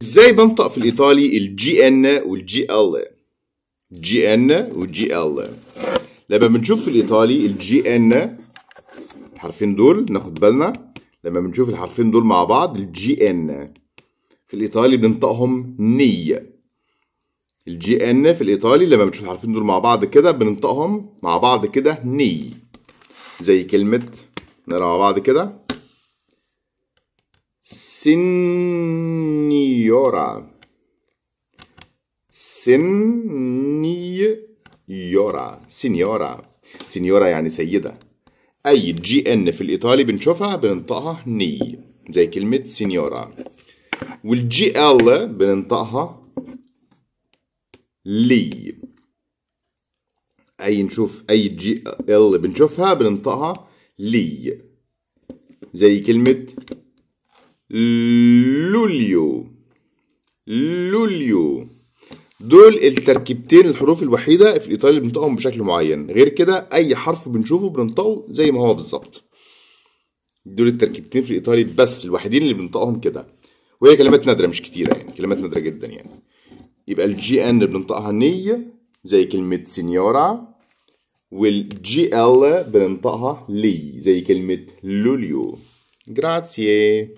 ازاي بنطق في الايطالي الجي ان والجي ال؟ جي ان والجي ال. لما بنشوف في الايطالي الجي ان الحرفين دول ناخد بالنا، لما بنشوف الحرفين دول مع بعض الجي ان في الايطالي بننطقهم ني. الجي ان في الايطالي لما بنشوف الحرفين دول مع بعض كده بننطقهم مع بعض كده ني، زي كلمة نقرا مع بعض كده سينيورا. سينيورا سينيورا يعني سيدة. أي جي إن في الإيطالي بنشوفها بننطقها ني، زي كلمة سينيورا. والجي إل بننطقها لي. نشوف أي جي إل بنشوفها بننطقها لي، زي كلمة لوليو. لوليو. دول التركيبتين الحروف الوحيدة في الإيطالي اللي بننطقهم بشكل معين، غير كده أي حرف بنشوفه بننطقه زي ما هو بالظبط. دول التركيبتين في الإيطالي بس الوحيدين اللي بننطقهم كده، وهي كلمات نادرة مش كتيرة، يعني كلمات نادرة جدا يعني. يبقى الجي ان بننطقها ني زي كلمة سينيورا، والجي ال بننطقها لي زي كلمة لوليو. جراتسيه.